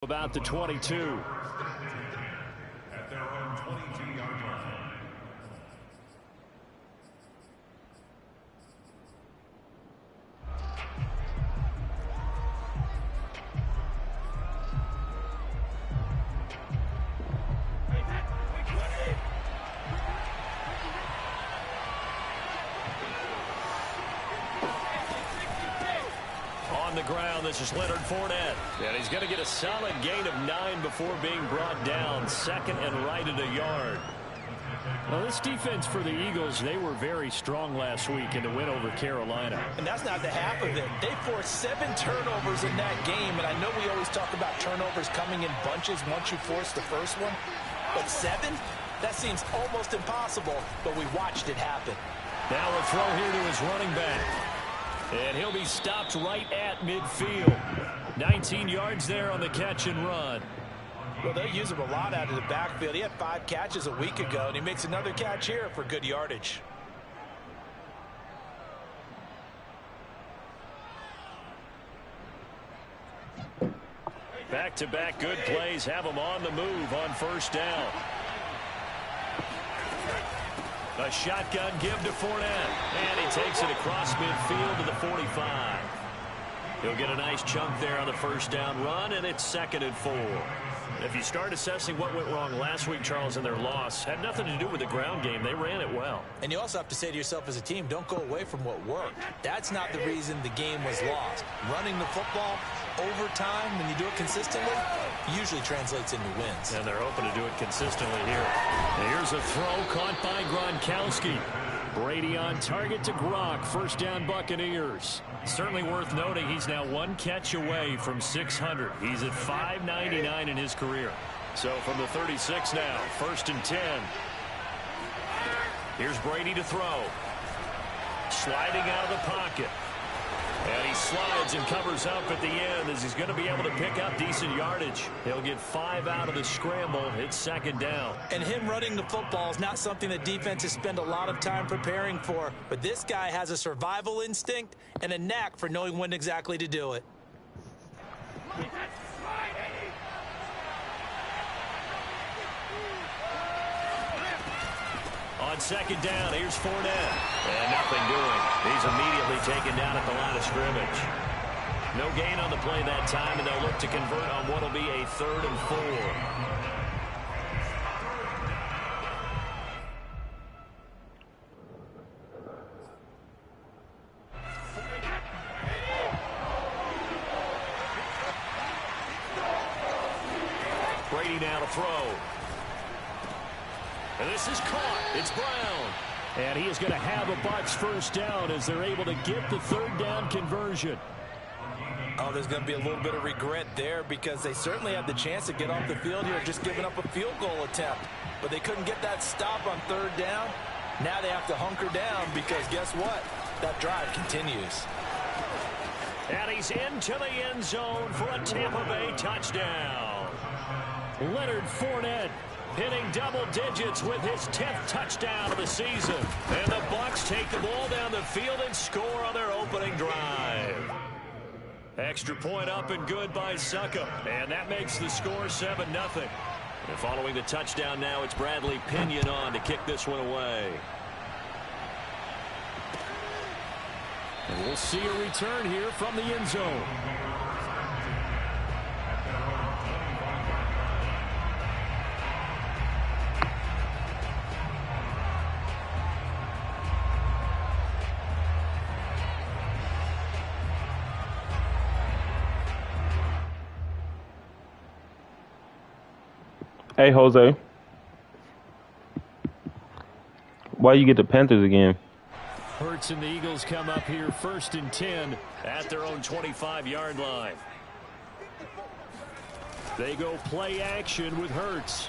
About the 22. At their own 22-yard line. On the ground, this is Leonard Fournette. And he's going to get a solid gain of 9 before being brought down. Second and right at a yard. Well, this defense for the Eagles, they were very strong last week in the win over Carolina. And that's not the half of it. They forced 7 turnovers in that game. And I know we always talk about turnovers coming in bunches once you force the first one. But 7? That seems almost impossible. But we watched it happen. Now a throw here to his running back. And he'll be stopped right at midfield. 19 yards there on the catch and run. Well, they'll use him a lot out of the backfield. He had 5 catches a week ago, and he makes another catch here for good yardage. Back-to-back good plays have him on the move on first down. A shotgun give to Fournette. And he takes it across midfield to the 45. He'll get a nice chunk there on the first down run, and it's 2nd and 4. If you start assessing what went wrong last week, Charles, in their loss, had nothing to do with the ground game. They ran it well. And you also have to say to yourself as a team, don't go away from what worked. That's not the reason the game was lost. Running the football over time, when you do it consistently, usually translates into wins. And they're hoping to do it consistently here. And here's a throw caught by Gronkowski. Brady on target to Gronk. First down, Buccaneers. Certainly worth noting he's now 1 catch away from 600. He's at 599 in his career. So from the 36 now, 1st and 10. Here's Brady to throw. Sliding out of the pocket. And he slides and covers up at the end as he's going to be able to pick up decent yardage. He'll get 5 out of the scramble. It's 2nd down. And him running the football is not something that defenses spend a lot of time preparing for. But this guy has a survival instinct and a knack for knowing when exactly to do it. On 2nd down, here's Fournette. And nothing doing. He's immediately taken down at the line of scrimmage. No gain on the play that time, and they'll look to convert on what will be a 3rd and 4. Brady now to throw. And this is caught. It's Brown. And he is going to have a Bucs first down as they're able to get the 3rd down conversion. Oh, there's going to be a little bit of regret there because they certainly had the chance to get off the field here just giving up a field goal attempt. But they couldn't get that stop on 3rd down. Now they have to hunker down because guess what? That drive continues. And he's into the end zone for a Tampa Bay touchdown. Leonard Fournette hitting double digits with his 10th touchdown of the season. And the Bucs take the ball down the field and score on their opening drive. Extra point up and good by Succop. And that makes the score 7-0. And following the touchdown now, it's Bradley Pinion on to kick this one away. And we'll see a return here from the end zone. Hey, Jose. Why you get the Panthers again? Hurts and the Eagles come up here 1st and 10 at their own 25-yard line. They go play action with Hurts.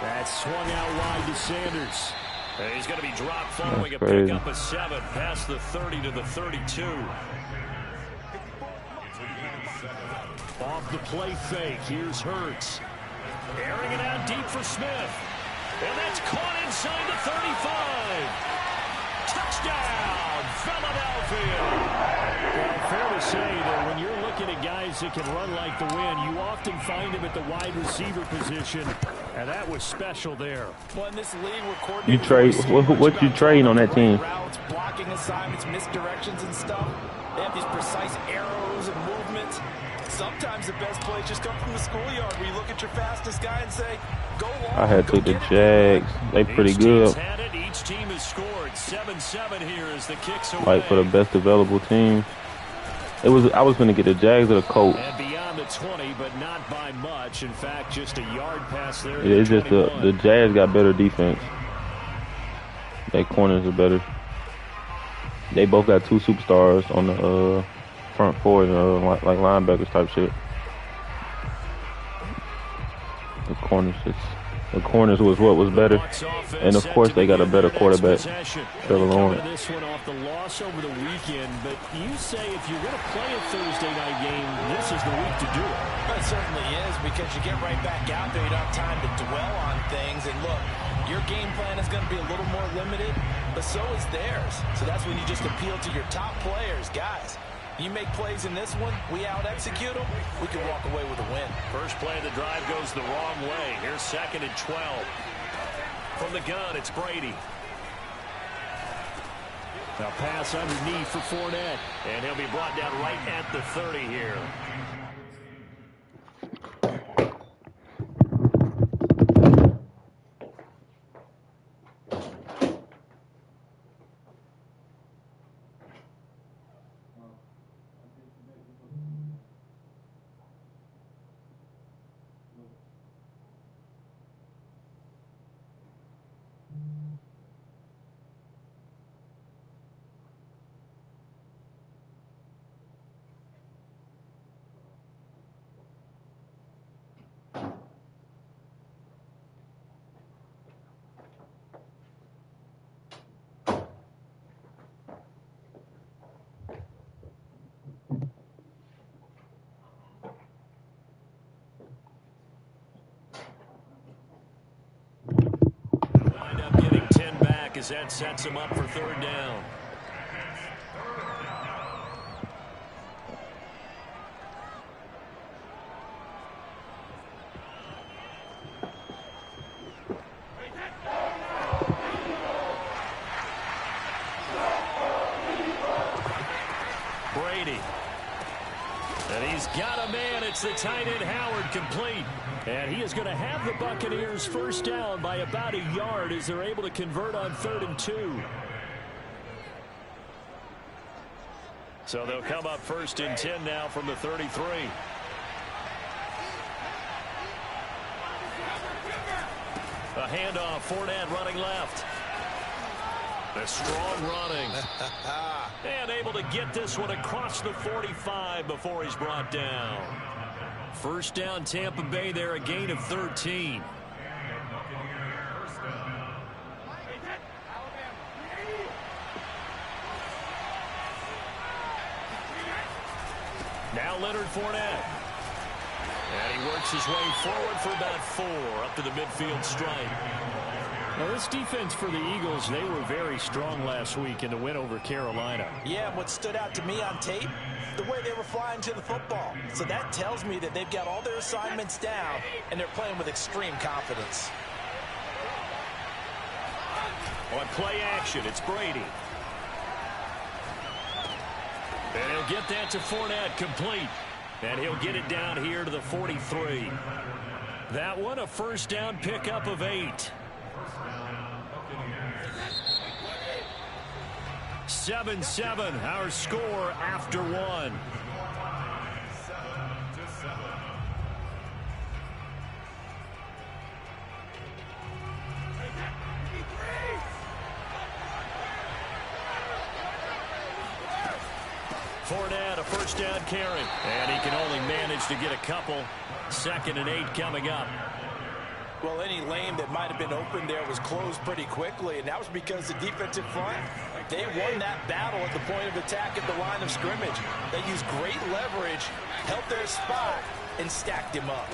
That's swung out wide to Sanders. And he's going to be dropped following a pickup of 7 past the 30 to the 32. Off the play fake, here's Hurts. Airing it out deep for Smith. And that's caught inside the 35. Touchdown, Philadelphia. Well, fair to say that when you're looking at guys that can run like the wind, you often find them at the wide receiver position, and that was special there. Well, in this league, you trade what you trading on that team? Routes, blocking assignments, misdirections, and stuff. They have these precise arrows and movements. Sometimes the best plays just come from the schoolyard where you look at your fastest guy and say, go long. I had to the Jags. They pretty good. Each team has scored 7-7 here as the kicks away. Like for the best available team. I was going to get the Jags or the Colts. And beyond the 20, but not by much. In fact, just a yard pass there. It's just the Jags got better defense. Their corners are better. They both got 2 superstars on the front four, like linebackers type shit. The corners was what was better, and of course they got a better quarterback, Trevor Lawrence. This one off the loss over the weekend, but you say if you're going to play a Thursday night game, this is the week to do it. It certainly is, because you get right back out there. You don't have time to dwell on things. And look, your game plan is going to be a little more limited, but so is theirs. So that's when you just appeal to your top players. Guys, you make plays in this one, we out-execute them, we can walk away with a win. First play of the drive goes the wrong way. Here's 2nd and 12. From the gun, it's Brady. Now pass underneath for Fournette, and he'll be brought down right at the 30 here. As that sets him up for 3rd down. Brady. And he's got a man. It's the tight end Howard, complete. And he is going to have the Buccaneers first down by about a yard as they're able to convert on 3rd and 2. So they'll come up 1st and 10 now from the 33. A handoff, Fournette running left. The strong running. And able to get this one across the 45 before he's brought down. First down, Tampa Bay there, a gain of 13. Now Leonard Fournette. And he works his way forward for about 4 up to the midfield stripe. Now this defense for the Eagles, they were very strong last week in the win over Carolina. Yeah, what stood out to me on tape, the way they were flying to the football. So that tells me that they've got all their assignments down and they're playing with extreme confidence. On play action, it's Brady. And he'll get that to Fournette, complete. And he'll get it down here to the 43. That one, a first down pickup of 8. 7-7, our score after 1. Fournette, a first down carry. And he can only manage to get a couple. 2nd and 8 coming up. Well, any lane that might have been open there was closed pretty quickly, and that was because the defensive front, they won that battle at the point of attack at the line of scrimmage. They used great leverage, held their spot, and stacked him up.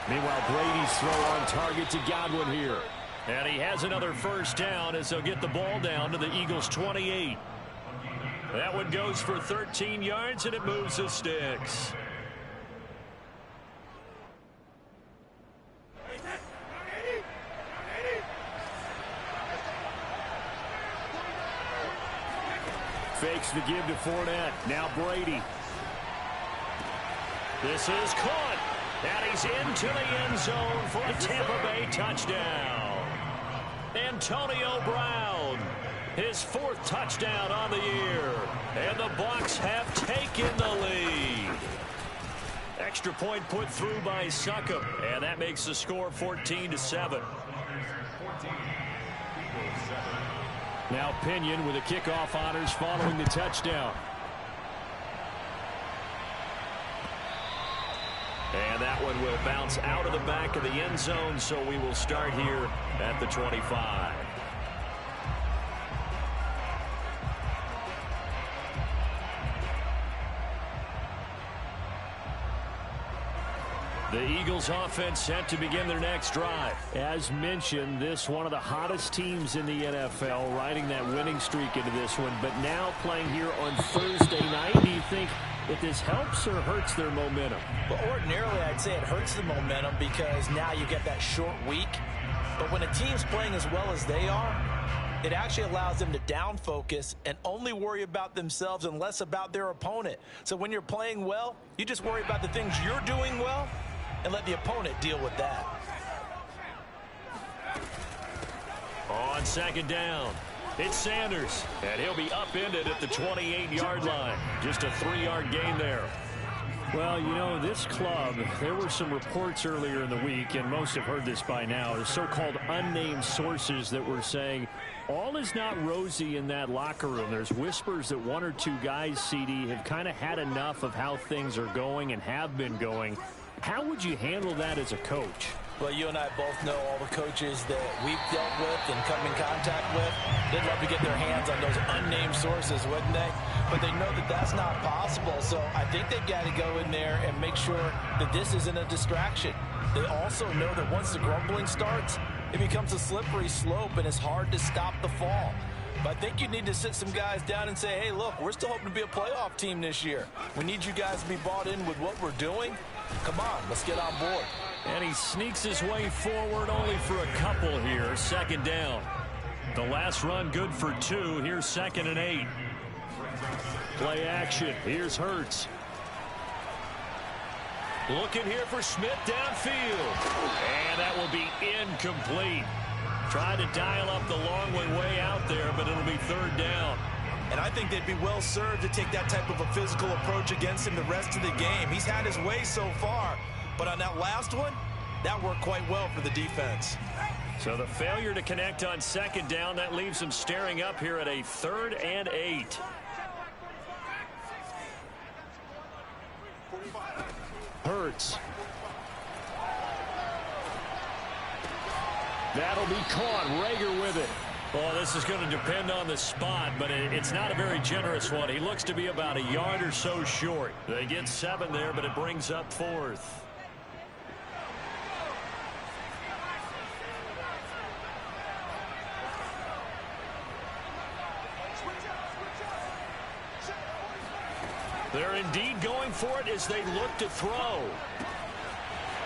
Meanwhile, Brady's throw on target to Godwin here. And he has another first down as they'll get the ball down to the Eagles' 28. That one goes for 13 yards, and it moves the sticks. Fakes the give to Fournette. Now Brady. This is caught. And he's into the end zone for a Tampa Bay touchdown. Antonio Brown, his 4th touchdown on the year. And the Bucs have taken the lead. Extra point put through by Succop. And that makes the score 14-7. Now Pinion with the kickoff honors following the touchdown. And that one will bounce out of the back of the end zone, so we will start here at the 25. The Eagles offense set to begin their next drive. As mentioned, this one of the hottest teams in the NFL, riding that winning streak into this one, but now playing here on Thursday night. Do you think that this helps or hurts their momentum? Well, ordinarily I'd say it hurts the momentum because now you get that short week. But when a team's playing as well as they are, it actually allows them to down focus and only worry about themselves and less about their opponent. So when you're playing well, you just worry about the things you're doing well and let the opponent deal with that. On second down, it's Sanders, and he'll be upended at the 28-yard line. Just a 3-yard gain there. Well, you know, this club, there were some reports earlier in the week, and most have heard this by now, the so-called unnamed sources that were saying all is not rosy in that locker room. There's whispers that 1 or 2 guys, CD, have kind of had enough of how things are going and have been going. How would you handle that as a coach? Well, you and I both know all the coaches that we've dealt with and come in contact with. They'd love to get their hands on those unnamed sources, wouldn't they? But they know that that's not possible, so I think they've got to go in there and make sure that this isn't a distraction. They also know that once the grumbling starts, it becomes a slippery slope and it's hard to stop the fall. But I think you need to sit some guys down and say, hey, look, we're still hoping to be a playoff team this year. We need you guys to be bought in with what we're doing. Come on, let's get on board. And he sneaks his way forward only for a couple here. Second down. The last run good for 2. Here's 2nd and 8. Play action. Here's Hurts. Looking here for Smith downfield. And that will be incomplete. Tried to dial up the long way out there, but it'll be 3rd down. And I think they'd be well served to take that type of a physical approach against him the rest of the game. He's had his way so far, but on that last one, that worked quite well for the defense. So the failure to connect on 2nd down, that leaves him staring up here at a 3rd and 8. Hurts. That'll be caught. Rager with it. Well, this is going to depend on the spot, but it's not a very generous one. He looks to be about a yard or so short. They get 7 there, but it brings up 4th. They're indeed going for it as they look to throw.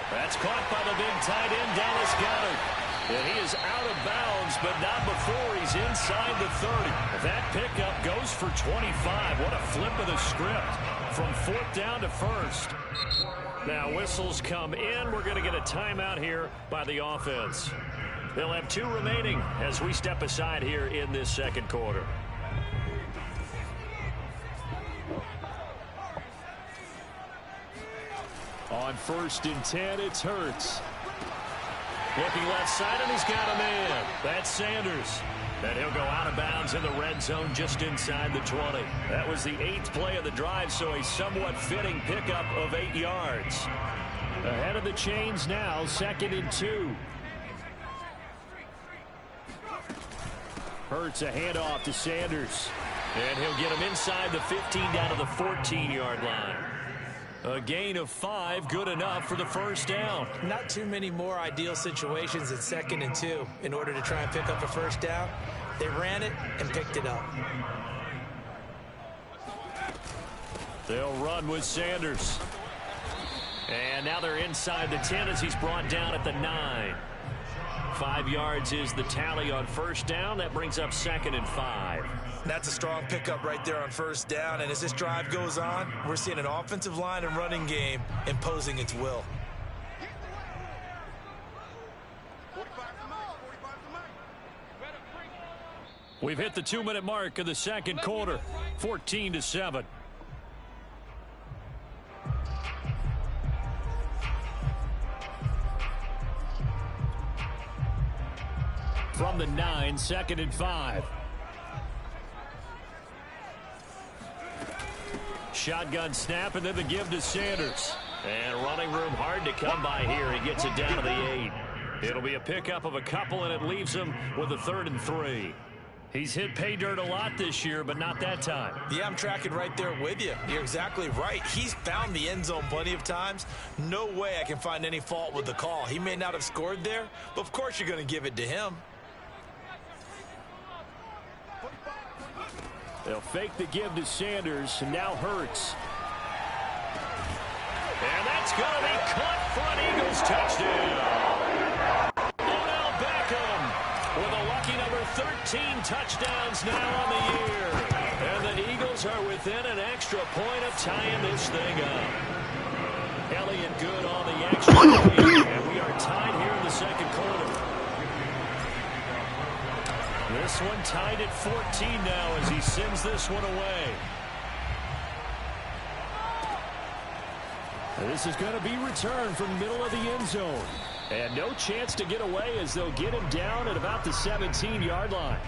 That's caught by the big tight end, Dallas Goedert. And he is out of bounds, but not before he's inside the 30. That pickup goes for 25. What a flip of the script from 4th down to 1st. Now whistles come in. We're going to get a timeout here by the offense. They'll have 2 remaining as we step aside here in this 2nd quarter. On 1st and 10, it's Hurts. Looking left side, and he's got a man. That's Sanders. And he'll go out of bounds in the red zone just inside the 20. That was the 8th play of the drive, so a somewhat fitting pickup of 8 yards. Ahead of the chains now, 2nd and 2. Hurts a handoff to Sanders. And he'll get him inside the 15 down to the 14-yard line. A gain of 5, good enough for the first down. Not too many more ideal situations at 2nd and 2 in order to try and pick up a first down. They ran it and picked it up. They'll run with Sanders. And now they're inside the 10 as he's brought down at the 9. 5 yards is the tally on first down. That brings up 2nd and 5. That's a strong pickup right there on first down. And as this drive goes on, we're seeing an offensive line and running game imposing its will. We've hit the 2-minute mark of the second quarter. 14-7. From the 9, 2nd and 5. Shotgun snap, and then the give to Sanders. And running room hard to come by here. He gets it down to the 8. It'll be a pickup of a couple, and it leaves him with a 3rd and 3. He's hit pay dirt a lot this year, but not that time. Yeah, I'm tracking right there with you. You're exactly right. He's found the end zone plenty of times. No way I can find any fault with the call. He may not have scored there, but of course you're going to give it to him. They'll fake the give to Sanders, and now Hurts. And that's going to be caught for an Eagles touchdown. Odell Beckham with a lucky number 13 touchdowns now on the year. And the Eagles are within an extra point of tying this thing up. Elliott good on the extra point, and we are tied here in the second quarter. This one tied at 14 now as he sends this one away. This is going to be returned from middle of the end zone. And no chance to get away as they'll get him down at about the 17-yard line.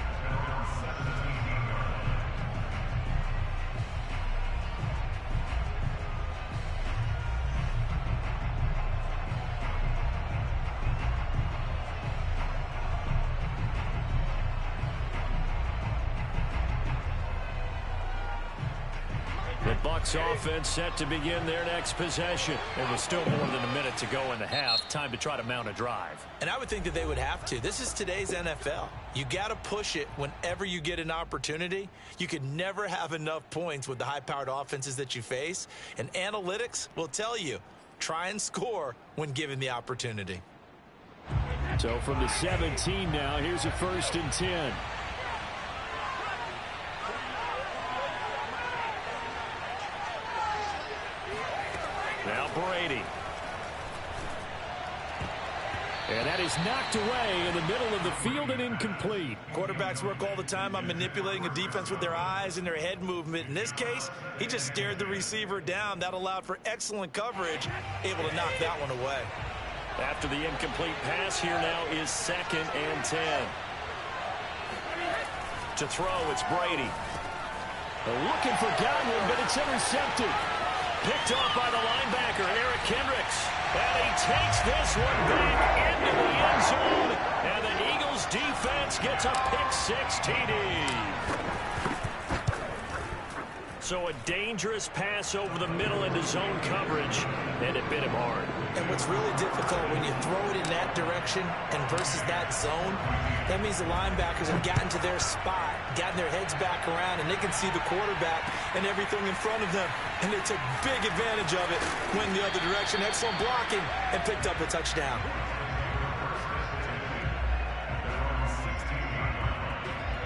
The Bucs offense set to begin their next possession. There was still more than a minute to go in the half. Time to try to mount a drive. And I would think that they would have to. This is today's NFL. You got to push it whenever you get an opportunity. You could never have enough points with the high-powered offenses that you face. And analytics will tell you, try and score when given the opportunity. So from the 17 now, here's a 1st and 10. Now Brady. And that is knocked away in the middle of the field and incomplete. Quarterbacks work all the time on manipulating a defense with their eyes and their head movement. In this case, he just stared the receiver down. That allowed for excellent coverage, able to knock that one away. After the incomplete pass, here now is 2nd and 10. To throw, it's Brady. Looking for Godwin, but it's intercepted. Picked off by the linebacker, Eric Kendricks. And he takes this one back into the end zone. And the Eagles defense gets a pick-6 TD. So a dangerous pass over the middle into zone coverage, and it bit him hard. And what's really difficult when you throw it in that direction and versus that zone, that means the linebackers have gotten to their spot, gotten their heads back around, and they can see the quarterback and everything in front of them. And they took big advantage of it, went the other direction, excellent blocking, and picked up a touchdown.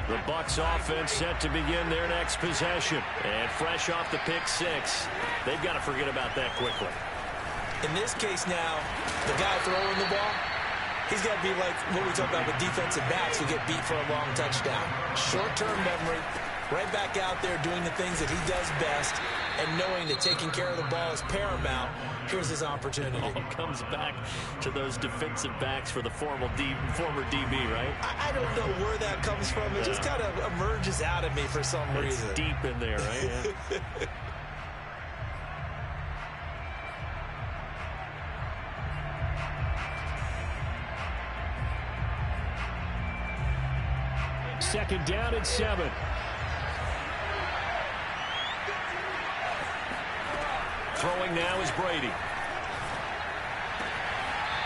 The Bucs offense set to begin their next possession. And fresh off the pick-6, they've got to forget about that quickly. In this case now, the guy throwing the ball, he's got to be like what we talk about with defensive backs who get beat for a long touchdown. Short-term memory, right back out there doing the things that he does best, and knowing that taking care of the ball is paramount. Here's his opportunity. All comes back to those defensive backs for the former DB, right? I don't know where that comes from. It just kind of emerges out of me for some reason. It's deep in there, right? Yeah. Second down and 7. Throwing now is Brady.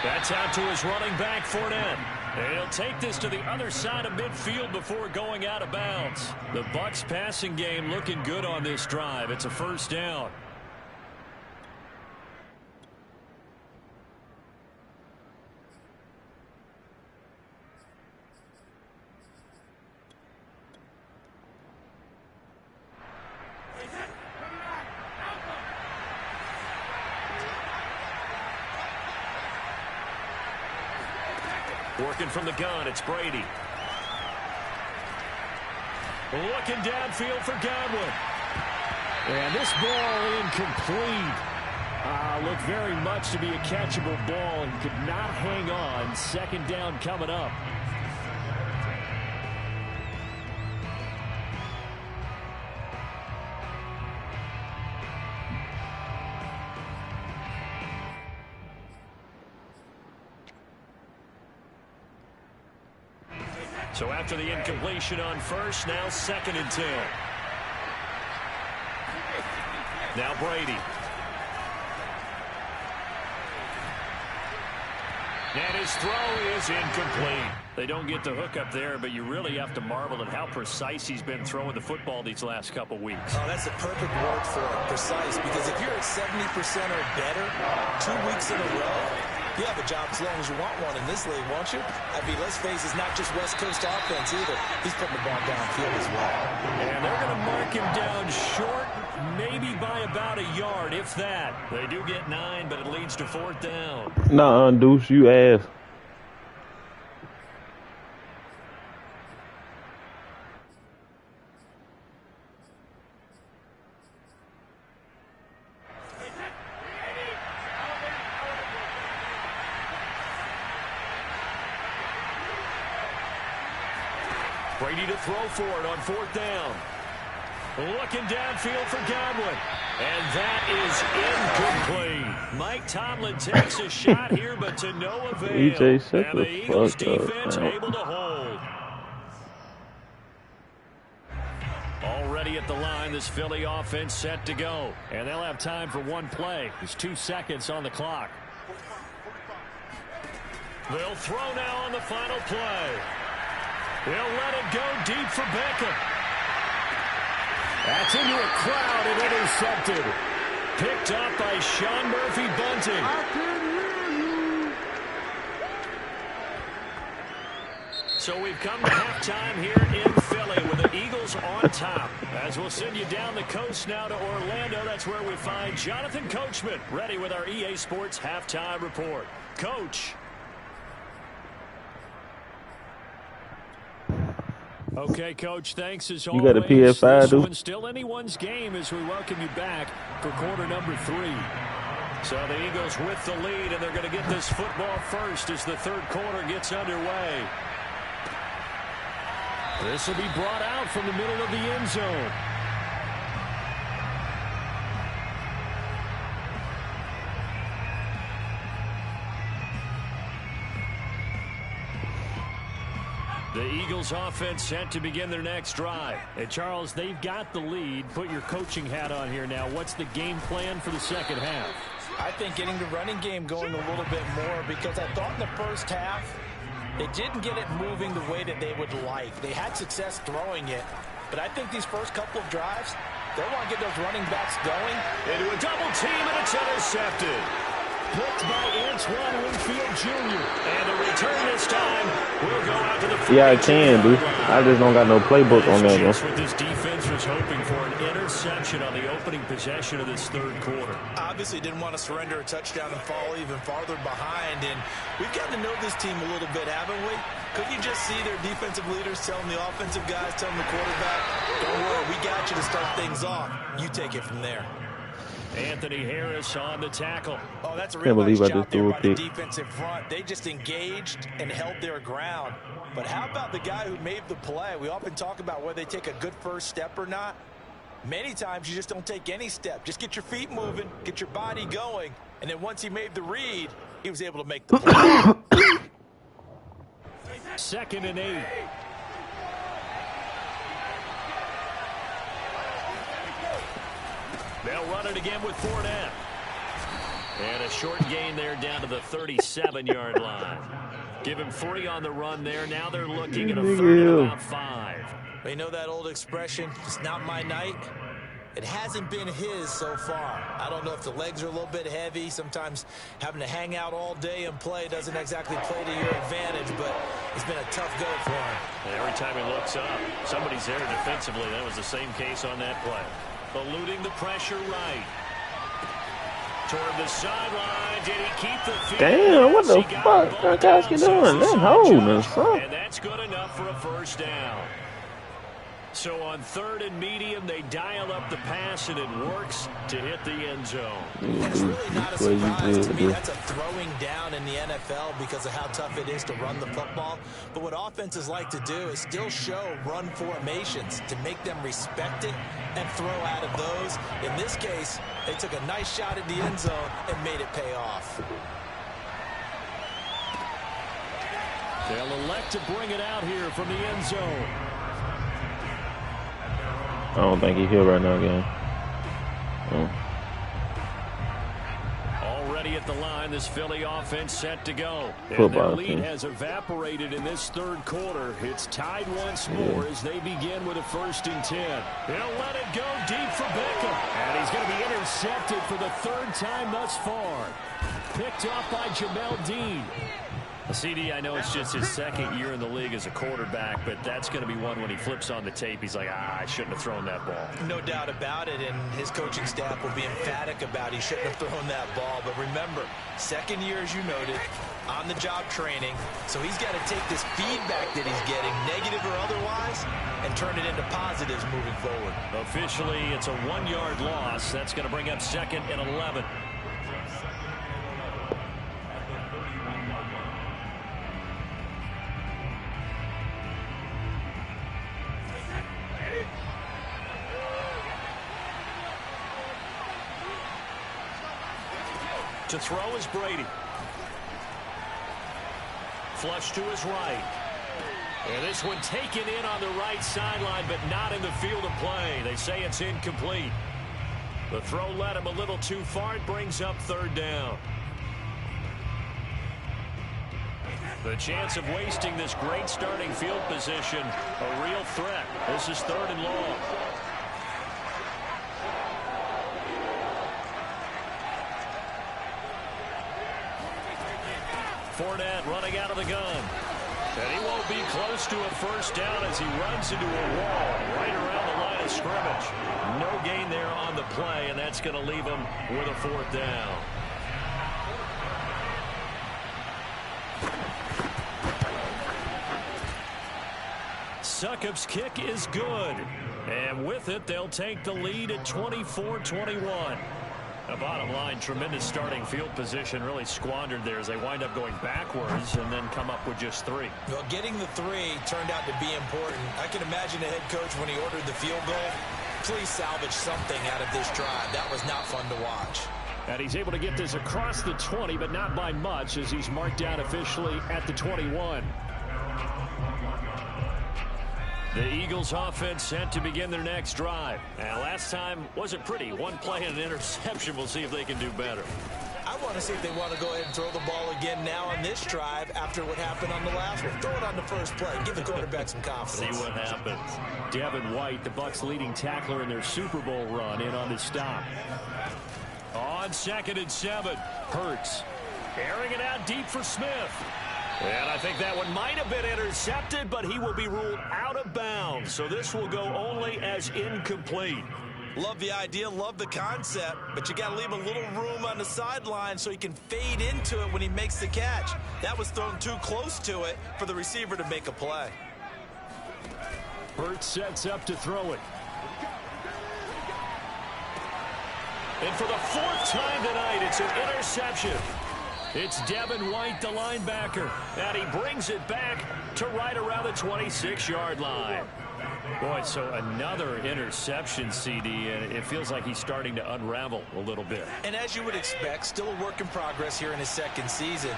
That's out to his running back, Fournette. And he'll take this to the other side of midfield before going out of bounds. The Bucs passing game looking good on this drive. It's a first down. Working from the gun, it's Brady. Looking downfield for Godwin. And this ball incomplete. Looked very much to be a catchable ball and could not hang on. Second down coming up. So after the incompletion on first, now 2nd and 10. Now Brady. And his throw is incomplete. They don't get the hook up there, but you really have to marvel at how precise he's been throwing the football these last couple weeks. Oh, that's the perfect word for it, precise, because if you're at 70% or better 2 weeks in a row, you have a job as long as you want one in this league, won't you? I mean, let's face it, it's not just West Coast offense either. He's putting the ball downfield as well. And they're going to mark him down short, maybe by about a yard, if that. They do get 9, but it leads to 4th down. Nah, Deuce, you ass. Brady to throw for it on 4th down. Looking downfield for Godwin. And that is incomplete. Mike Tomlin takes a shot here, but to no avail. EJ, shut and the the Eagles fuck up, defense man. able to hold. Already at the line, this Philly offense set to go. And they'll have time for one play. There's 2 seconds on the clock. They'll throw now on the final play. They'll let it go deep for Beckham. That's into a crowd and intercepted. Picked up by Sean Murphy-Bunting. So we've come to halftime here in Philly with the Eagles on top. As we'll send you down the coast now to Orlando, that's where we find Jonathan Coachman ready with our EA Sports halftime report. Coach. Okay, Coach, thanks as always. You got a PS5, this dude? one's still anyone's game as we welcome you back for quarter number 3. So the Eagles with the lead, and they're going to get this football first as the 3rd quarter gets underway. This will be brought out from the middle of the end zone. The Eagles offense set to begin their next drive. And Charles, they've got the lead. Put your coaching hat on here now. What's the game plan for the second half? I think getting the running game going a little bit more, because I thought in the first half they didn't get it moving the way that they would like. They had success throwing it, but I think these first couple of drives, they want to get those running backs going. Into a double team, and it's intercepted. Picked by Antoine Winfield Jr. And a return this time will go out to the Yeah, I can, dude. I just don't got no playbook on that, Just though. what this defense was hoping for, an interception on the opening possession of this 3rd quarter. Obviously didn't want to surrender a touchdown and fall even farther behind. And we've gotten to know this team a little bit, haven't we? Could you just see their defensive leaders telling the offensive guys, telling the quarterback, don't worry, we got you to start things off. You take it from there. Anthony Harris on the tackle. Oh, that's a Can't real believe nice I job just threw there a by the pick. defensive front. They just engaged and held their ground. But how about the guy who made the play? We often talk about whether they take a good first step or not. Many times you just don't take any step. Just get your feet moving, get your body going, and then once he made the read, he was able to make the play. 2nd and 8. They'll run it again with Fournette. And a short gain there down to the 37-yard line. Give him 3 on the run there. Now they're looking at a third and about 5. You know that old expression, it's not my night? It hasn't been his so far. I don't know if the legs are a little bit heavy. Sometimes having to hang out all day and play doesn't exactly play to your advantage, but it's been a tough go for him. And every time he looks up, somebody's there defensively. That was the same case on that play. Eluding the pressure right. Toward the sideline. Did he keep the field? Damn, what the fuck Gronkowski doing? That's holding us, son. And that's good enough for a first down. So on 3rd and medium, they dial up the pass, and it works to hit the end zone. It's really not a surprise to me. That's a throwing down in the NFL because of how tough it is to run the football. But what offenses like to do is still show run formations to make them respect it and throw out of those. In this case, they took a nice shot at the end zone and made it pay off. They'll elect to bring it out here from the end zone. I don't think he's here right now, gang. Already at the line, this Philly offense set to go. And their lead has evaporated in this 3rd quarter. It's tied once more as they begin with a 1st and 10. They'll let it go deep for Beckham. And he's going to be intercepted for the 3rd time thus far. Picked off by Jamel Dean. CD, I know it's just his 2nd year in the league as a quarterback, but that's going to be one when he flips on the tape. He's like, I shouldn't have thrown that ball. No doubt about it, and his coaching staff will be emphatic about he shouldn't have thrown that ball. But remember, 2nd year, as you noted, on-the-job training. So he's got to take this feedback that he's getting, negative or otherwise, and turn it into positives moving forward. Officially, it's a 1-yard loss. That's going to bring up 2nd and 11. To throw is Brady. Flush to his right. And this one taken in on the right sideline, but not in the field of play. They say it's incomplete. The throw led him a little too far. It brings up 3rd down. The chance of wasting this great starting field position, a real threat. This is 3rd and long. Fournette running out of the gun. And he won't be close to a first down as he runs into a wall right around the line of scrimmage. No gain there on the play, and that's going to leave him with a 4th down. Succop's kick is good. And with it, they'll take the lead at 24-21. The bottom line, tremendous starting field position, really squandered there as they wind up going backwards and then come up with just 3. Well, getting the 3 turned out to be important. I can imagine the head coach when he ordered the field goal. Please salvage something out of this drive. That was not fun to watch. And he's able to get this across the 20, but not by much as he's marked down officially at the 21. The Eagles offense set to begin their next drive. And last time wasn't pretty. One play and an interception. We'll see if they can do better. I want to see if they want to go ahead and throw the ball again now on this drive after what happened on the last one. Throw it on the first play. Give the quarterback some confidence. See what happens. Devin White, the Bucs' leading tackler in their Super Bowl run, in on the stop. On 2nd and 7, Hurts airing it out deep for Smith. And I think that one might have been intercepted, but he will be ruled out of bounds. So this will go only as incomplete. Love the idea, love the concept, but you got to leave a little room on the sideline so he can fade into it when he makes the catch. That was thrown too close to it for the receiver to make a play. Hurts sets up to throw it. And for the 4th time tonight, it's an interception. It's Devin White, the linebacker, and he brings it back to right around the 26-yard line. Boy, so another interception, CD, and it feels like he's starting to unravel a little bit. And as you would expect, still a work in progress here in his 2nd season.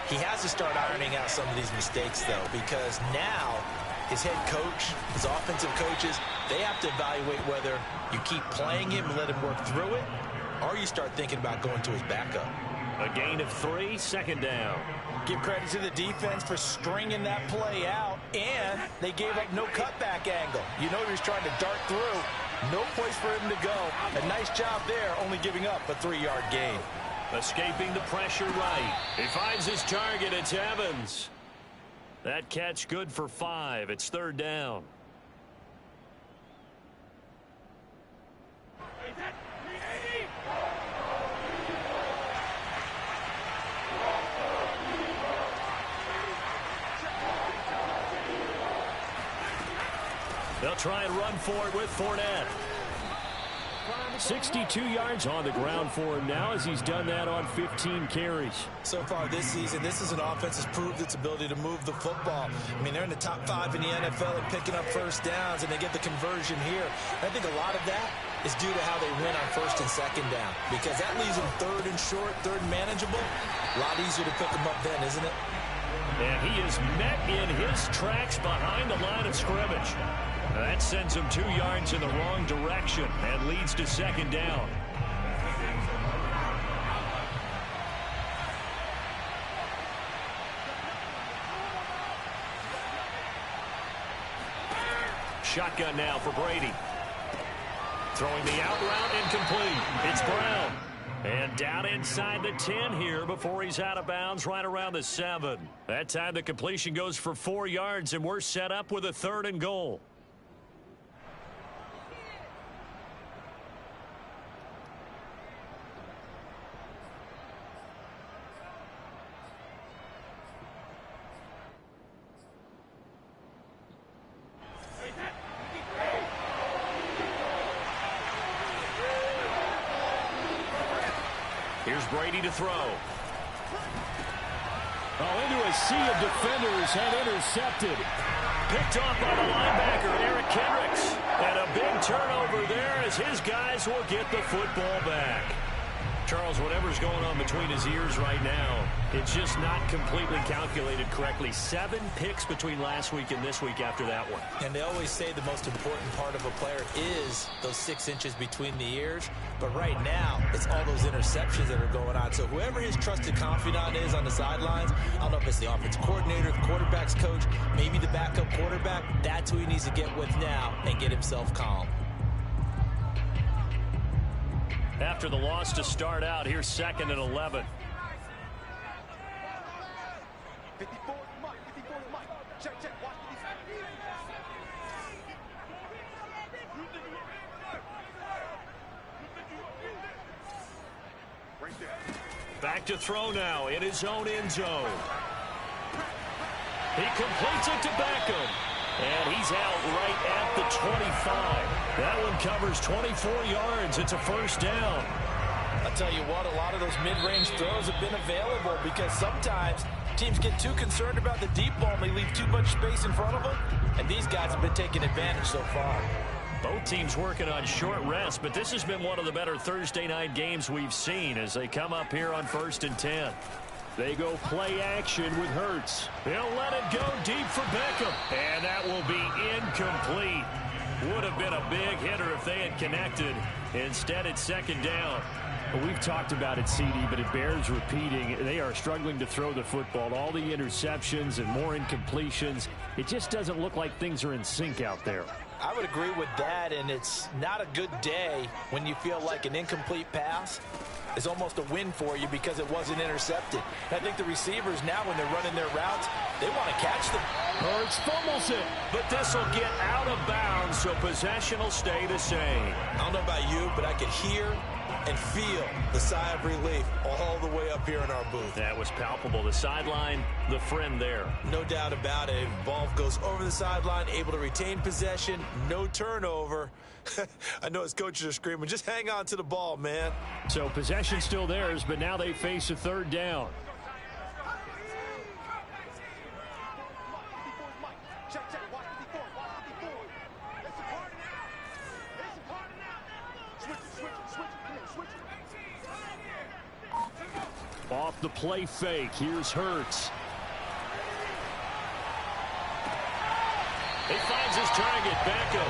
He has to start ironing out some of these mistakes, though, because now his head coach, his offensive coaches, they have to evaluate whether you keep playing him and let him work through it, or you start thinking about going to his backup. A gain of 3, second down. Give credit to the defense for stringing that play out, and they gave up no cutback angle. You know he was trying to dart through. No place for him to go. A nice job there, only giving up a 3-yard gain. Escaping the pressure right. He finds his target. It's Evans. That catch good for 5. It's third down. They'll try and run for it with Fournette. 62 yards on the ground for him now as he's done that on 15 carries. So far this season, this is an offense that's proved its ability to move the football. I mean, they're in the top 5 in the NFL at picking up first downs, and they get the conversion here. And I think a lot of that is due to how they win on first and second down, because that leaves them third and short, third and manageable. A lot easier to pick them up then, isn't it? And he is met in his tracks behind the line of scrimmage. That sends him 2 yards in the wrong direction and leads to second down. Shotgun now for Brady. Throwing the out route incomplete. It's Brown. And down inside the 10 here before he's out of bounds right around the 7. That time the completion goes for 4 yards, and we're set up with a 3rd and goal. Here's Brady to throw. Oh, into a sea of defenders and intercepted. Picked off by the linebacker, Eric Kendricks. And a big turnover there as his guys will get the football back. Charles, whatever's going on between his ears right now, it's just not completely calculated correctly. 7 picks between last week and this week after that one. And they always say the most important part of a player is those 6 inches between the ears. But right now, it's all those interceptions that are going on. So whoever his trusted confidant is on the sidelines, I don't know if it's the offensive coordinator, the quarterback's coach, maybe the backup quarterback, that's who he needs to get with now and get himself calm. After the loss to start out, here's 2nd and 11. Back to throw now in his own end zone. He completes it to Beckham. And he's out right at the 25. That one covers 24 yards. It's a first down. I'll tell you what, a lot of those mid-range throws have been available because sometimes teams get too concerned about the deep ball and they leave too much space in front of them. And these guys have been taking advantage so far. Both teams working on short rest, but this has been one of the better Thursday night games we've seen as they come up here on 1st and 10. They go play action with Hurts. They'll let it go deep for Beckham. And that will be incomplete. Would have been a big hitter if they had connected. Instead, it's 2nd down. Well, we've talked about it, CD, but it bears repeating. They are struggling to throw the football. All the interceptions and more incompletions. It just doesn't look like things are in sync out there. I would agree with that, and it's not a good day when you feel like an incomplete pass is almost a win for you because it wasn't intercepted. And I think the receivers now, when they're running their routes, they want to catch them. Hurts fumbles it, but this will get out of bounds, so possession will stay the same. I don't know about you, but I could hear and feel the sigh of relief all the way up here in our booth. That was palpable. The sideline, the friend there. No doubt about it. Ball goes over the sideline, able to retain possession, no turnover. I know his coaches are screaming, just hang on to the ball, man. So possession still theirs, but now they face a 3rd down. Off the play fake, here's Hurts. He finds his target, Beckham.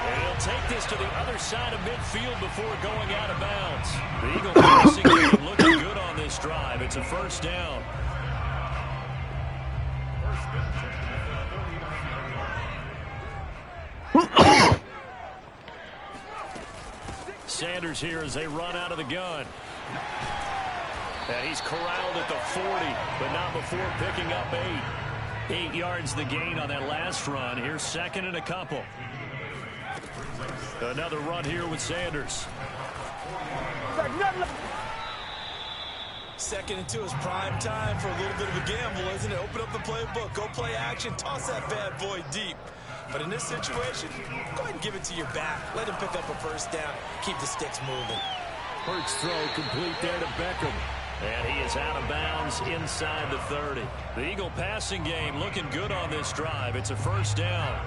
And he'll take this to the other side of midfield before going out of bounds. The Eagle passing game looking good on this this drive. It's a first down. Sanders here as they run out of the gun. And he's corralled at the 40, but not before picking up 8. 8 yards the gain on that last run. Here's second and a couple. Another run here with Sanders. Second and 2 is prime time for a little bit of a gamble, isn't it? Open up the playbook, go play action, toss that bad boy deep. But in this situation, go ahead and give it to your back. Let him pick up a first down. Keep the sticks moving. Hurts throw complete there to Beckham. And he is out of bounds inside the 30. The Eagle passing game looking good on this drive. It's a first down.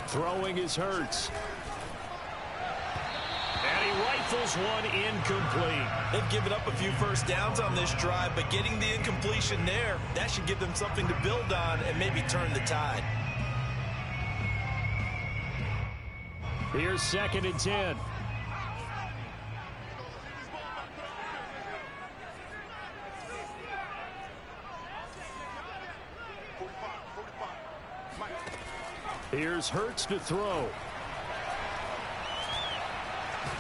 Throwing is Hurts. And he rifles one incomplete. They've given up a few first downs on this drive, but getting the incompletion there, that should give them something to build on and maybe turn the tide. Here's second and 10. Here's Hurts to throw.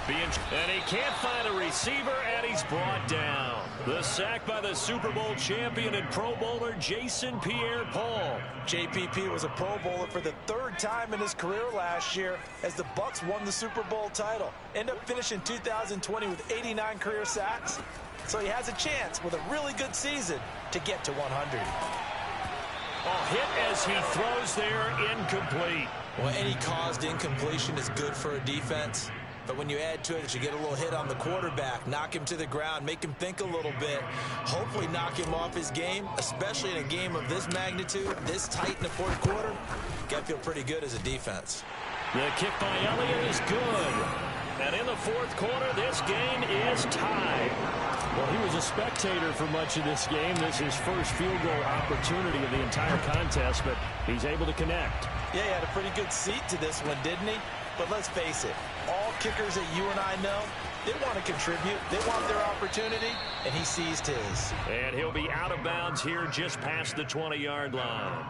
And he can't find a receiver, and he's brought down. The sack by the Super Bowl champion and Pro Bowler Jason Pierre-Paul. JPP was a Pro Bowler for the 3rd time in his career last year as the Bucs won the Super Bowl title. End up finishing 2020 with 89 career sacks. So he has a chance with a really good season to get to 100. A hit as he throws there, incomplete. Well, any caused incompletion is good for a defense. But when you add to it that you get a little hit on the quarterback, knock him to the ground, make him think a little bit, hopefully knock him off his game, especially in a game of this magnitude, this tight in the 4th quarter, got to feel pretty good as a defense. The kick by Elliott is good. And in the 4th quarter, this game is tied. Well, he was a spectator for much of this game. This is his first field goal opportunity of the entire contest, but he's able to connect. Yeah, he had a pretty good seat to this one, didn't he? But let's face it, all kickers that you and I know, they want to contribute. They want their opportunity, and he seized his. And he'll be out of bounds here just past the 20-yard line.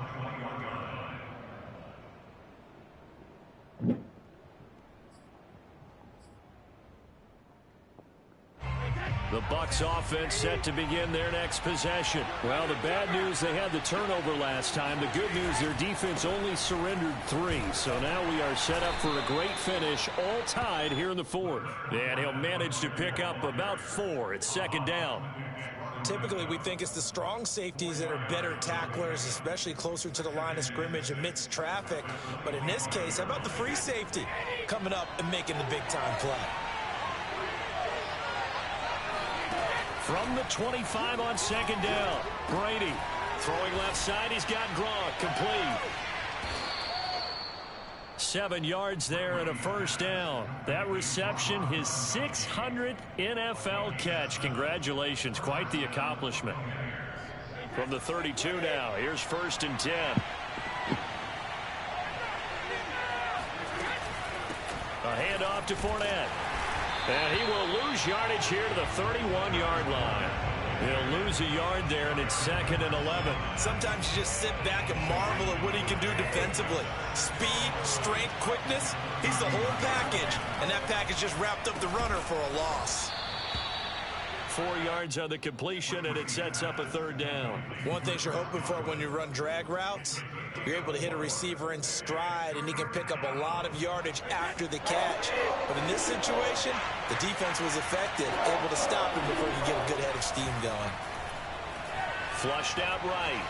The Bucs offense set to begin their next possession. Well, the bad news, they had the turnover last time. The good news, their defense only surrendered 3. So now we are set up for a great finish, all tied here in the 4th. And he'll manage to pick up about 4. It's second down. Typically, we think it's the strong safeties that are better tacklers, especially closer to the line of scrimmage amidst traffic. But in this case, how about the free safety coming up and making the big-time play? From the 25 on second down, Brady throwing left side. He's got Gronk complete. 7 yards there and a first down. That reception, his 600th NFL catch. Congratulations, quite the accomplishment. From the 32 now, here's first and 10. A handoff to Fournette. And he will lose yardage here to the 31-yard line. He'll lose a yard there, and it's second and 11. Sometimes you just sit back and marvel at what he can do defensively. Speed, strength, quickness, he's the whole package. And that package just wrapped up the runner for a loss. 4 yards on the completion, and it sets up a third down. One thing you're hoping for when you run drag routes, you're able to hit a receiver in stride, and he can pick up a lot of yardage after the catch. But in this situation, the defense was effective, able to stop him before you get a good head of steam going. Flushed out right.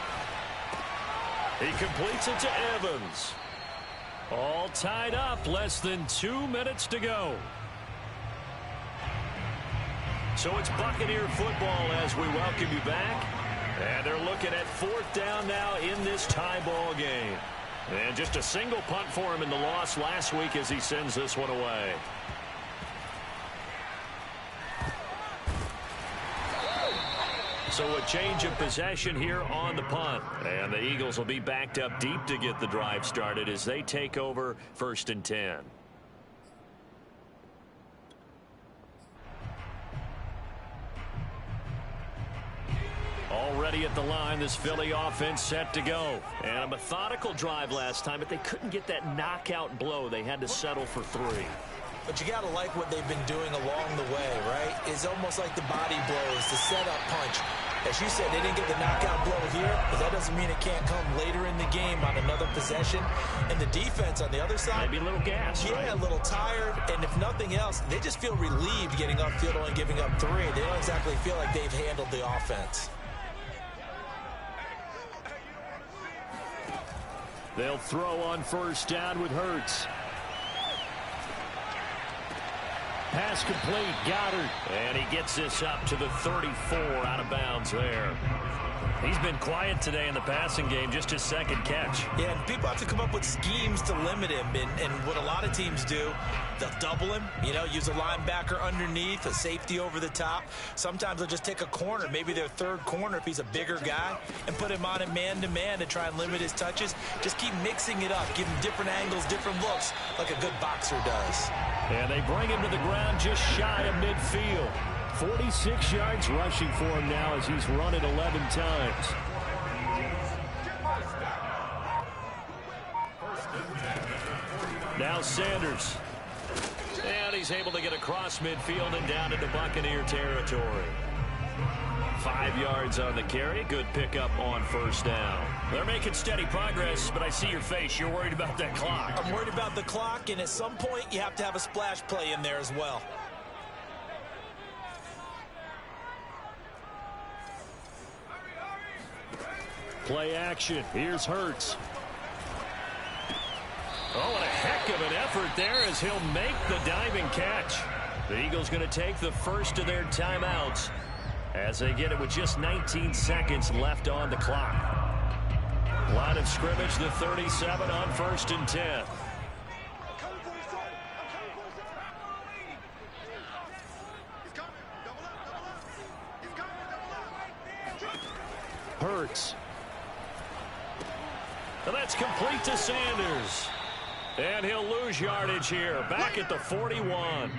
He completes it to Evans. All tied up, less than 2 minutes to go. So it's Buccaneer football as we welcome you back. And they're looking at 4th down now in this tie ball game. And just a single punt for him in the loss last week as he sends this one away. So a change of possession here on the punt. And the Eagles will be backed up deep to get the drive started as they take over 1st and 10. Already at the line, this Philly offense set to go. And a methodical drive last time, but they couldn't get that knockout blow. They had to settle for 3. But you got to like what they've been doing along the way, right? It's almost like the body blows, the setup punch. As you said, they didn't get the knockout blow here, but that doesn't mean it can't come later in the game on another possession. And the defense on the other side, maybe a little gas, yeah, right? A little tired. And if nothing else, they just feel relieved getting upfield, only giving up 3. They don't exactly feel like they've handled the offense. They'll throw on first down with Hurts. Pass complete, Goddard. And he gets this up to the 34, out of bounds there. He's been quiet today in the passing game, just his second catch. Yeah, and people have to come up with schemes to limit him. And what a lot of teams do, they'll double him, use a linebacker underneath, a safety over the top. Sometimes they'll just take a corner, maybe their third corner if he's a bigger guy, and put him on it man-to-man to try and limit his touches. Just keep mixing it up, give him different angles, different looks, like a good boxer does. And they bring him to the ground just shy of midfield. 46 yards rushing for him now as he's run it 11 times. Now Sanders. And he's able to get across midfield and down into Buccaneer territory. 5 yards on the carry. Good pickup on first down. They're making steady progress, but I see your face. You're worried about that clock. I'm worried about the clock, and at some point you have to have a splash play in there as well. Play action. Here's Hurts. Oh, and a heck of an effort there as he'll make the diving catch. The Eagles going to take the first of their timeouts as they get it with just 19 seconds left on the clock. Line of scrimmage, the 37 on 1st and 10. Hurts. And that's complete to Sanders. And he'll lose yardage here, back at the 41.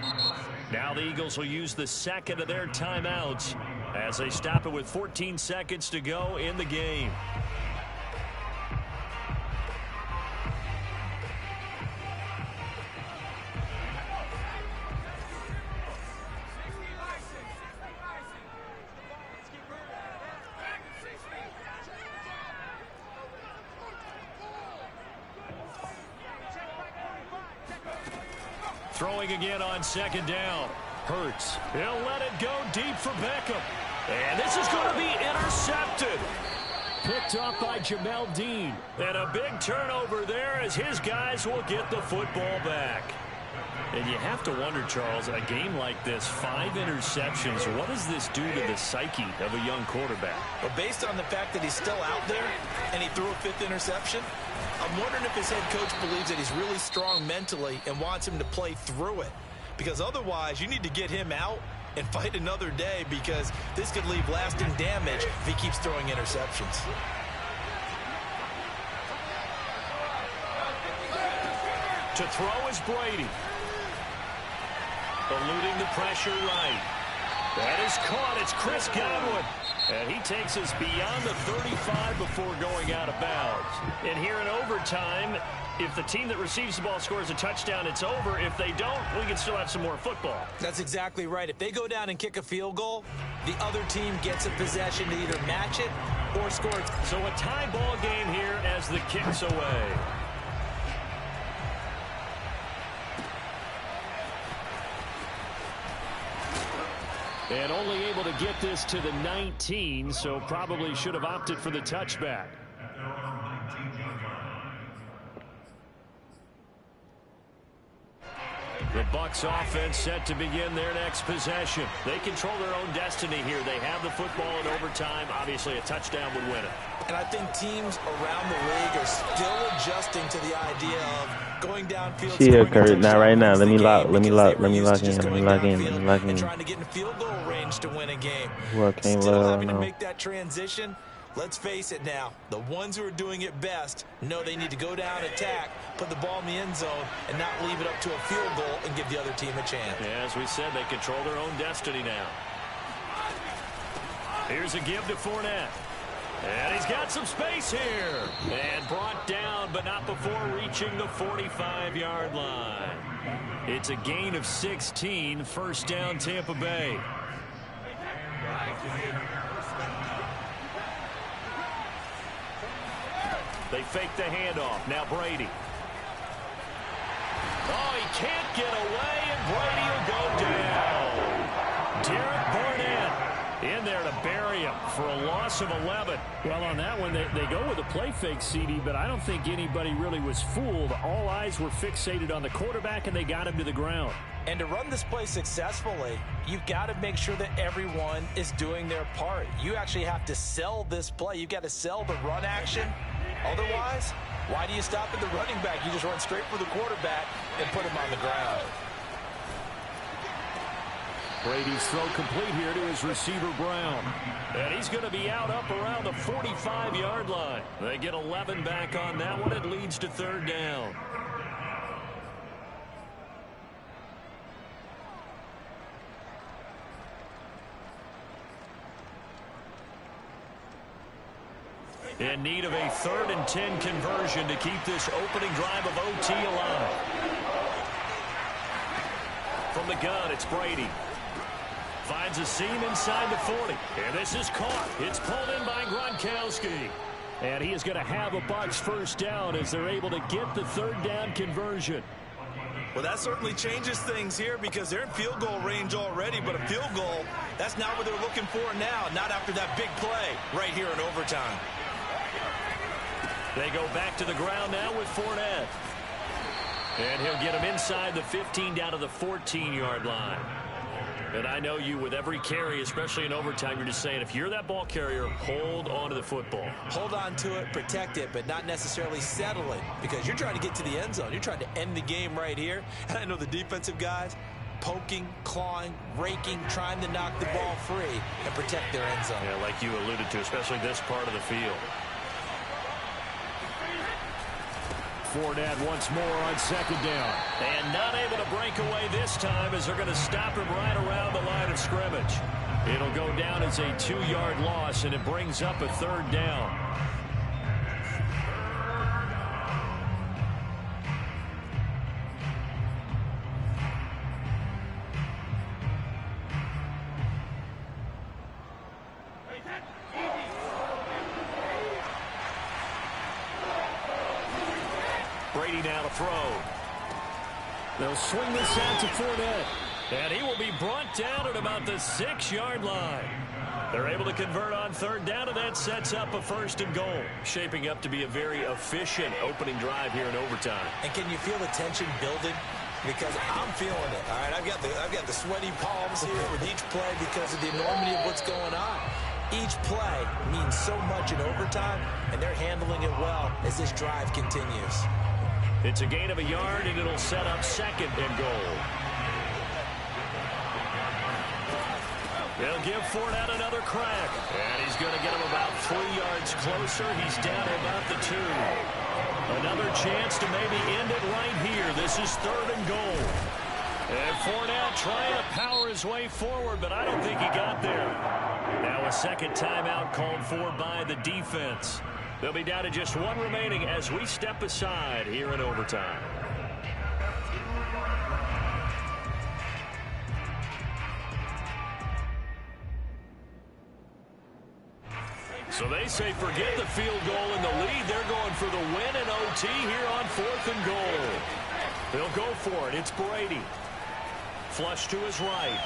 Now the Eagles will use the second of their timeouts as they stop it with 14 seconds to go in the game. Throwing again on second down. Hurts. He'll let it go deep for Beckham. And this is going to be intercepted. Picked off by Jamel Dean. And a big turnover there as his guys will get the football back. And you have to wonder, Charles, a game like this, 5 interceptions, what does this do to the psyche of a young quarterback? Well, based on the fact that he's still out there and he threw a 5th interception, I'm wondering if his head coach believes that he's really strong mentally and wants him to play through it. Because otherwise, you need to get him out and fight another day, because this could leave lasting damage if he keeps throwing interceptions. To throw is Brady. Eluding the pressure right. That is caught. It's Chris Godwin. And he takes us beyond the 35 before going out of bounds. And here in overtime, if the team that receives the ball scores a touchdown, it's over. If they don't, we can still have some more football. That's exactly right. If they go down and kick a field goal, the other team gets a possession to either match it or score. So a tie ball game here as the kick's away. And only able to get this to the 19, so probably should have opted for the touchback. The Bucs offense set to begin their next possession. They control their own destiny here. They have the football in overtime. Obviously, a touchdown would win it. And I think teams around the league are still adjusting to the idea of going downfield. Here, Kurt. Not right now. Let me lock in. And trying to get in field goal range to win a game. Still Still having to make that transition. Let's face it now, the ones who are doing it best know they need to go down, attack, put the ball in the end zone, and not leave it up to a field goal and give the other team a chance. Yeah, as we said, they control their own destiny now. Here's a give to Fournette. And he's got some space here. And brought down, but not before reaching the 45-yard line. It's a gain of 16, first down Tampa Bay. They fake the handoff. Now Brady. Oh, he can't get away, and Brady will go down. Derek Barnett in there to bury him for a loss of 11. Well, on that one, they go with a play fake, CD, but I don't think anybody really was fooled. All eyes were fixated on the quarterback, and they got him to the ground. And to run this play successfully, you've got to make sure that everyone is doing their part. You actually have to sell this play. You've got to sell the run action. Otherwise, why do you stop at the running back? You just run straight for the quarterback and put him on the ground. Brady's throw complete here to his receiver, Brown. And he's going to be out up around the 45-yard line. They get 11 back on that one. It leads to third down. In need of a 3rd and 10 conversion to keep this opening drive of OT alive. From the gun, it's Brady. Finds a seam inside the 40. And this is caught. It's pulled in by Gronkowski. And he is going to have a Bucs first down as they're able to get the 3rd down conversion. Well, that certainly changes things here because they're in field goal range already, but a field goal, that's not what they're looking for now, not after that big play right here in overtime. They go back to the ground now with Fournette. And he'll get him inside the 15 down to the 14-yard line. And I know you, with every carry, especially in overtime, you're just saying, if you're that ball carrier, hold on to the football. Hold on to it, protect it, but not necessarily settle it because you're trying to get to the end zone. You're trying to end the game right here. And I know the defensive guys poking, clawing, raking, trying to knock the ball free and protect their end zone. Yeah, like you alluded to, especially this part of the field. Fournette once more on 2nd down. And not able to break away this time as they're going to stop him right around the line of scrimmage. It'll go down as a 2-yard loss, and it brings up a 3rd down. Brady now to throw. They'll swing this out to Fournette. And he will be brought down at about the 6-yard line. They're able to convert on 3rd down, and that sets up a 1st and goal. Shaping up to be a very efficient opening drive here in overtime. And can you feel the tension building? Because I'm feeling it. All right, I've got the sweaty palms here with each play because of the enormity of what's going on. Each play means so much in overtime, and they're handling it well as this drive continues. It's a gain of a yard, and it'll set up 2nd and goal. They'll give Fournette another crack. And he's going to get him about 3 yards closer. He's down to about the 2. Another chance to maybe end it right here. This is 3rd and goal. And Fournette trying to power his way forward, but I don't think he got there. Now a 2nd timeout called for by the defense. They'll be down to just 1 remaining as we step aside here in overtime. So they say forget the field goal in the lead. They're going for the win in OT here on 4th and goal. They'll go for it. It's Brady. Flush to his right.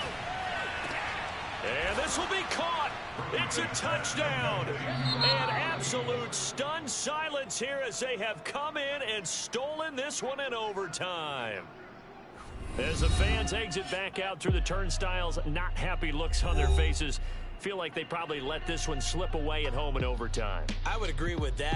And this will be caught. It's a touchdown. And absolute stunned silence here as they have come in and stolen this one in overtime. As the fans exit back out through the turnstiles, not happy looks on their faces. Feel like they probably let this one slip away at home in overtime. I would agree with that.